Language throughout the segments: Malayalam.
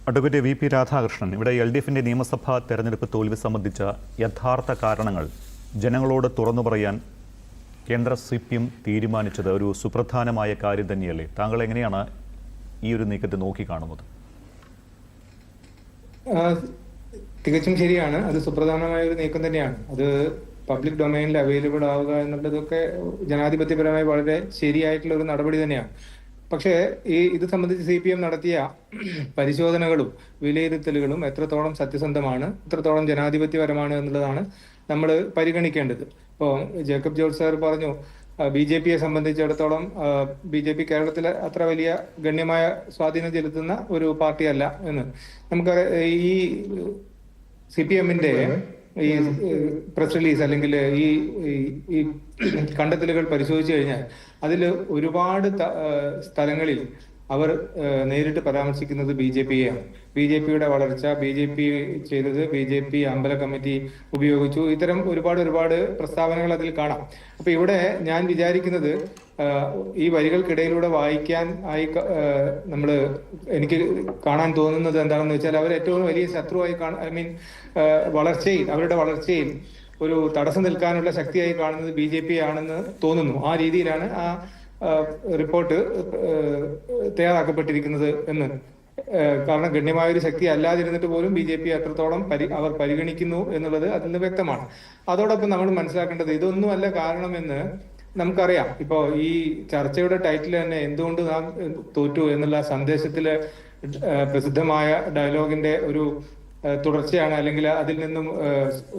അഡ്വക്കേറ്റ് വി പി രാധാകൃഷ്ണൻ, ഇവിടെ LDFിൻ്റെ നിയമസഭാ തെരഞ്ഞെടുപ്പ് തോൽവി സംബന്ധിച്ച യഥാർത്ഥ കാരണങ്ങൾ ജനങ്ങളോട് തുറന്നു പറയാൻ കേന്ദ്ര CPM തീരുമാനിച്ചത് ഒരു സുപ്രധാനമായ കാര്യം തന്നെയല്ലേ? താങ്കൾ എങ്ങനെയാണ് ഈ ഒരു നീക്കത്തെ നോക്കിക്കാണുന്നത്? തികച്ചും ശരിയാണ്. അത് സുപ്രധാനമായ ഒരു നീക്കം തന്നെയാണ്. അത് പബ്ലിക് ഡൊമൈനിൽ അവൈലബിൾ ആവുക എന്നുള്ളതൊക്കെ ജനാധിപത്യപരമായി വളരെ ശരിയായിട്ടുള്ള ഒരു നടപടി തന്നെയാണ്. പക്ഷേ ഇത് സംബന്ധിച്ച് CPM നടത്തിയ പരിശോധനകളും വിലയിരുത്തലുകളും എത്രത്തോളം സത്യസന്ധമാണ്, എത്രത്തോളം ജനാധിപത്യപരമാണ് എന്നുള്ളതാണ് നമ്മൾ പരിഗണിക്കേണ്ടത്. ഇപ്പോൾ ജേക്കബ് ജോർജ് സാർ പറഞ്ഞു, BJP സംബന്ധിച്ചിടത്തോളം BJP കേരളത്തിലെ അത്ര വലിയ ഗണ്യമായ സ്വാധീനം ചെലുത്തുന്ന ഒരു പാർട്ടിയല്ല എന്ന് നമുക്കറിയാം. ഈ CPMന്റെ ഈ പ്രസ് റിലീസ് അല്ലെങ്കിൽ ഈ കണ്ടെത്തലുകൾ പരിശോധിച്ചു കഴിഞ്ഞാൽ അതിൽ ഒരുപാട് സ്ഥലങ്ങളിൽ അവർ നേരിട്ട് പരാമർശിക്കുന്നത് BJPയെയാണ്. BJPയുടെ വളർച്ച, BJP ചെയ്തത്, BJP അമ്പല കമ്മിറ്റി ഉപയോഗിച്ചു, ഇത്തരം ഒരുപാട് പ്രസ്താവനകൾ അതിൽ കാണാം. അപ്പൊ ഇവിടെ ഞാൻ വിചാരിക്കുന്നത്, ഈ വരികൾക്കിടയിലൂടെ വായിക്കാൻ എനിക്ക് കാണാൻ തോന്നുന്നത് എന്താണെന്ന് വെച്ചാൽ, അവർ ഏറ്റവും വലിയ ശത്രുവായി അവരുടെ വളർച്ചയിൽ ഒരു തടസ്സം നിൽക്കാനുള്ള ശക്തിയായി കാണുന്നത് BJP ആണെന്ന് തോന്നുന്നു. ആ രീതിയിലാണ് ആ റിപ്പോർട്ട് തയ്യാറാക്കപ്പെട്ടിരിക്കുന്നത് എന്ന്. കാരണം ഗണ്യമായ ഒരു ശക്തി അല്ലാതിരുന്നിട്ട് പോലും BJP അത്രത്തോളം അവർ പരിഗണിക്കുന്നു എന്നുള്ളത് അതിൽ നിന്ന് വ്യക്തമാണ്. അതോടൊപ്പം നമ്മൾ മനസ്സിലാക്കേണ്ടത് ഇതൊന്നുമല്ല കാരണമെന്ന് നമുക്കറിയാം. ഇപ്പോ ഈ ചർച്ചയുടെ ടൈറ്റിൽ തന്നെ എന്തുകൊണ്ട് നാം തോറ്റു എന്നുള്ള സന്ദേശത്തില് പ്രസിദ്ധമായ ഡയലോഗിന്റെ ഒരു തുടർച്ചയാണ്, അല്ലെങ്കിൽ അതിൽ നിന്നും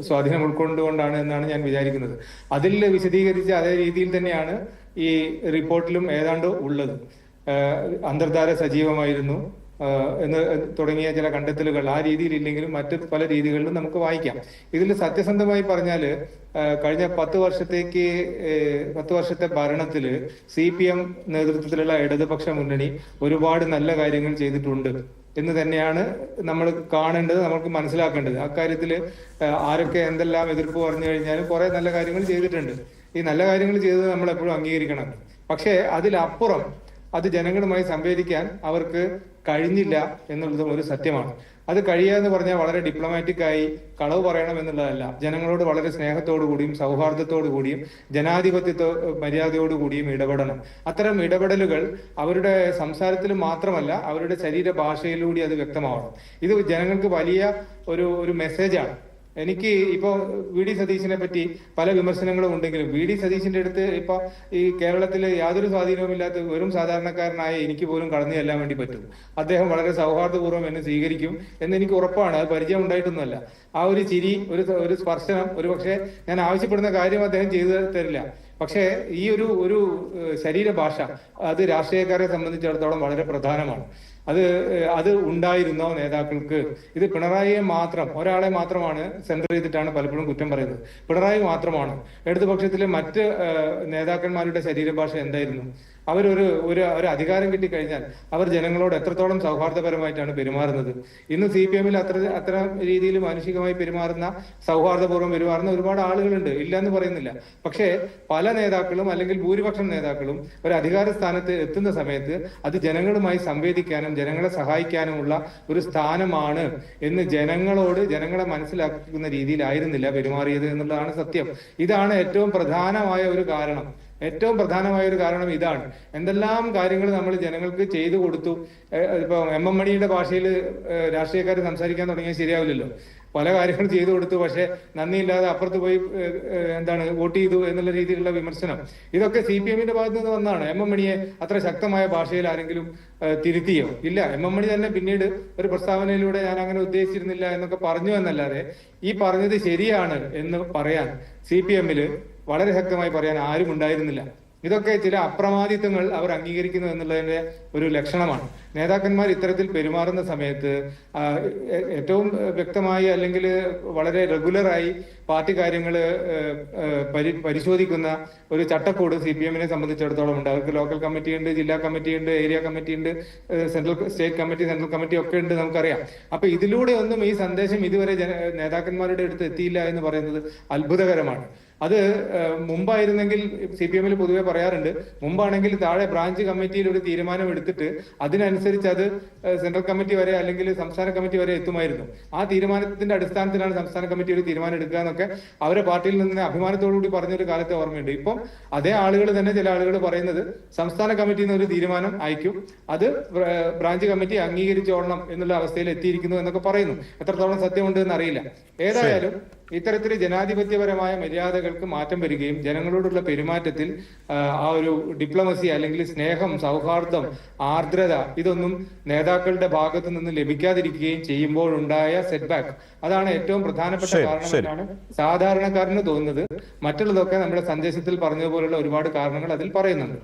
സ്വാധീനം ഉൾക്കൊണ്ടുകൊണ്ടാണ് എന്നാണ് ഞാൻ വിചാരിക്കുന്നത്. അതിൽ വിശദീകരിച്ച അതേ രീതിയിൽ തന്നെയാണ് ഈ റിപ്പോർട്ടിലും ഏതാണ്ട് ഉള്ളത്. അന്തർധാര സജീവമായിരുന്നു എന്ന് തുടങ്ങിയ ചില കണ്ടെത്തലുകൾ ആ രീതിയിൽ ഇല്ലെങ്കിലും മറ്റ് പല രീതികളിലും നമുക്ക് വായിക്കാം. ഇതിൽ സത്യസന്ധമായി പറഞ്ഞാല് കഴിഞ്ഞ 10 വർഷത്തെ ഭരണത്തില് CPM നേതൃത്വത്തിലുള്ള ഇടതുപക്ഷ മുന്നണി ഒരുപാട് നല്ല കാര്യങ്ങൾ ചെയ്തിട്ടുണ്ട് എന്ന് തന്നെയാണ് നമ്മൾ കാണേണ്ടത്, നമുക്ക് മനസ്സിലാക്കേണ്ടത്. അക്കാര്യത്തില് ആരൊക്കെ എന്തെല്ലാം എതിർപ്പ് പറഞ്ഞു കഴിഞ്ഞാലും കുറെ നല്ല കാര്യങ്ങൾ ചെയ്തിട്ടുണ്ട്. ഈ നല്ല കാര്യങ്ങൾ ചെയ്തത് നമ്മൾ എപ്പോഴും അംഗീകരിക്കണം. പക്ഷേ അതിലപ്പുറം അത് ജനങ്ങളുമായി സംവേദിക്കാൻ അവർക്ക് കഴിഞ്ഞില്ല എന്നുള്ളതും ഒരു സത്യമാണ്. അത് കഴിയാന്ന് പറഞ്ഞാൽ വളരെ ഡിപ്ലോമാറ്റിക് ആയി കളവ് പറയണം എന്നുള്ളതല്ല. ജനങ്ങളോട് വളരെ സ്നേഹത്തോടു കൂടിയും സൗഹാർദ്ദത്തോടു കൂടിയും മര്യാദയോടു കൂടിയും ഇടപെടണം. അത്തരം ഇടപെടലുകൾ അവരുടെ സംസാരത്തിൽ മാത്രമല്ല, അവരുടെ ശരീരഭാഷയിലൂടെ അത് വ്യക്തമാവണം. ഇത് ജനങ്ങൾക്ക് വലിയ ഒരു മെസ്സേജാണ്. എനിക്ക് ഇപ്പോ VD സതീശിനെ പറ്റി പല വിമർശനങ്ങളും ഉണ്ടെങ്കിലും VD സതീശിന്റെ അടുത്ത് ഇപ്പൊ ഈ കേരളത്തിൽ യാതൊരു സ്വാധീനവുമില്ലാത്ത വെറും സാധാരണക്കാരനായ എനിക്ക് പോലും കടന്നു ചെല്ലാൻ വേണ്ടി പറ്റും. അദ്ദേഹം വളരെ സൗഹാർദ്ദപൂർവ്വം എന്നെ സ്വീകരിക്കും എന്ന് എനിക്ക് ഉറപ്പാണ്. അത് പരിചയം ഉണ്ടായിട്ടൊന്നുമല്ല. ആ ഒരു ചിരി, ഒരു സ്പർശനം, ഒരു പക്ഷേ ഞാൻ ആവശ്യപ്പെടുന്ന കാര്യം അദ്ദേഹം ചെയ്തു തരില്ല. പക്ഷേ ഈ ഒരു ശരീരഭാഷ അത് രാഷ്ട്രീയക്കാരെ സംബന്ധിച്ചിടത്തോളം വളരെ പ്രധാനമാണ്. അത് ഉണ്ടായിരുന്നോ നേതാക്കൾക്ക്? ഇത് പിണറായിയെ മാത്രം, ഒരാളെ മാത്രമാണ് സെന്റർ ചെയ്തിട്ടാണ് പലപ്പോഴും കുറ്റം പറയുന്നത്. പിണറായി മാത്രമാണ്. ഇടതുപക്ഷത്തിലെ മറ്റ് നേതാക്കന്മാരുടെ ശരീരഭാഷ എന്തായിരുന്നു? ഒരു അധികാരം കിട്ടിക്കഴിഞ്ഞാൽ അവർ ജനങ്ങളോട് എത്രത്തോളം സൗഹാർദ്ദപരമായിട്ടാണ് പെരുമാറുന്നത്? ഇന്ന് CPMൽ അത്ര രീതിയിൽ മാനുഷികമായി പെരുമാറുന്ന, സൗഹാർദ്ദപൂർവ്വം പെരുമാറുന്ന ഒരുപാട് ആളുകളുണ്ട്, ഇല്ല എന്ന് പറയുന്നില്ല. പക്ഷേ പല നേതാക്കളും അല്ലെങ്കിൽ ഭൂരിപക്ഷം നേതാക്കളും ഒരു അധികാര സ്ഥാനത്ത് എത്തുന്ന സമയത്ത് അത് ജനങ്ങളുമായി സംവേദിക്കാനും ജനങ്ങളെ സഹായിക്കാനുമുള്ള ഒരു സ്ഥാനമാണ് എന്ന് ജനങ്ങളെ മനസ്സിലാക്കുന്ന രീതിയിലായിരുന്നില്ല പെരുമാറിയത് എന്നുള്ളതാണ് സത്യം. ഇതാണ് ഏറ്റവും പ്രധാനമായ ഒരു കാരണം ഇതാണ്. എന്തെല്ലാം കാര്യങ്ങൾ നമ്മൾ ജനങ്ങൾക്ക് ചെയ്തു കൊടുത്തു. ഇപ്പൊ MM മണിയുടെ ഭാഷയിൽ രാഷ്ട്രീയക്കാർ സംസാരിക്കാൻ തുടങ്ങിയാൽ ശരിയാവില്ലല്ലോ. പല കാര്യങ്ങൾ ചെയ്തു കൊടുത്തു, പക്ഷെ നന്ദിയില്ലാതെ അപ്പുറത്ത് പോയി വോട്ട് ചെയ്തു എന്നുള്ള രീതിയിലുള്ള വിമർശനം, ഇതൊക്കെ CPMന്റെ ഭാഗത്ത് നിന്ന് വന്നതാണ്. MM മണിയെ അത്ര ശക്തമായ ഭാഷയിൽ ആരെങ്കിലും തിരുത്തിയോ? ഇല്ല. MM മണി തന്നെ പിന്നീട് ഒരു പ്രസ്താവനയിലൂടെ ഞാൻ അങ്ങനെ ഉദ്ദേശിച്ചിരുന്നില്ല എന്നൊക്കെ പറഞ്ഞു എന്നല്ലാതെ ഈ പറഞ്ഞത് ശരിയാണ് എന്ന് പറയാൻ CPMല് വളരെ ശക്തമായി പറയാൻ ആരും ഉണ്ടായിരുന്നില്ല. ഇതൊക്കെ ചില അപ്രമാദിത്വങ്ങൾ അവർ അംഗീകരിക്കുന്നു എന്നുള്ളതിന്റെ ഒരു ലക്ഷണമാണ്. നേതാക്കന്മാർ ഇത്തരത്തിൽ പെരുമാറുന്ന സമയത്ത് ഏറ്റവും വ്യക്തമായി അല്ലെങ്കിൽ വളരെ റെഗുലറായി പാർട്ടി കാര്യങ്ങൾ പരിശോധിക്കുന്ന ഒരു ചട്ടക്കൂട് CPMനെ സംബന്ധിച്ചിടത്തോളം ഉണ്ട്. അവർക്ക് ലോക്കൽ കമ്മിറ്റി ഉണ്ട്, ജില്ലാ കമ്മിറ്റി ഉണ്ട്, ഏരിയ കമ്മിറ്റി ഉണ്ട്, സ്റ്റേറ്റ് കമ്മിറ്റി, സെൻട്രൽ കമ്മിറ്റി ഒക്കെ ഉണ്ട്, നമുക്കറിയാം. അപ്പൊ ഇതിലൂടെ ഒന്നും ഈ സന്ദേശം ഇതുവരെ നേതാക്കന്മാരുടെ അടുത്ത് എത്തിയില്ല എന്ന് പറയുന്നത് അത്ഭുതകരമാണ്. അത് മുമ്പായിരുന്നെങ്കിൽ CPM-ൽ പൊതുവെ പറയാറുണ്ട്, മുമ്പാണെങ്കിൽ താഴെ ബ്രാഞ്ച് കമ്മിറ്റിയിൽ ഒരു തീരുമാനം എടുത്തിട്ട് അതിനനുസരിച്ച് അത് സെൻട്രൽ കമ്മിറ്റി വരെ അല്ലെങ്കിൽ സംസ്ഥാന കമ്മിറ്റി വരെ എത്തുമായിരുന്നു. ആ തീരുമാനത്തിന്റെ അടിസ്ഥാനത്തിലാണ് സംസ്ഥാന കമ്മിറ്റി ഒരു തീരുമാനം എടുക്കുക എന്നൊക്കെ അവരെ പാർട്ടിയിൽ നിന്ന് അഭിമാനത്തോടുകൂടി പറഞ്ഞൊരു കാലത്തെ ഓർമ്മയുണ്ട്. ഇപ്പം അതേ ആളുകൾ തന്നെ ചില ആളുകൾ പറയുന്നത് സംസ്ഥാന കമ്മിറ്റിയിൽ നിന്ന് ഒരു തീരുമാനം അയക്കും, അത് ബ്രാഞ്ച് കമ്മിറ്റി അംഗീകരിച്ചോളണം എന്നുള്ള അവസ്ഥയിൽ എത്തിയിരിക്കുന്നു എന്നൊക്കെ പറയുന്നു. എത്രത്തോളം സത്യമുണ്ട് എന്ന് അറിയില്ല. ഏതായാലും ഇത്തരത്തിൽ ജനാധിപത്യപരമായ മര്യാദകൾക്ക് മാറ്റം വരികയും ജനങ്ങളോടുള്ള പെരുമാറ്റത്തിൽ ആ ഒരു ഡിപ്ലോമസി അല്ലെങ്കിൽ സ്നേഹം, സൗഹാർദ്ദം, ആർദ്രത ഇതൊന്നും നേതാക്കളുടെ ഭാഗത്തു നിന്ന് ലഭിക്കാതിരിക്കുകയും ചെയ്യുമ്പോഴുണ്ടായ സെറ്റ് ബാക്ക്, അതാണ് ഏറ്റവും പ്രധാനപ്പെട്ട കാരണം എന്നാണ് സാധാരണക്കാരന് തോന്നുന്നത്. മറ്റുള്ളതൊക്കെ നമ്മുടെ സന്ദേശത്തിൽ പറഞ്ഞതുപോലുള്ള ഒരുപാട് കാരണങ്ങൾ അതിൽ പറയുന്നുണ്ട്.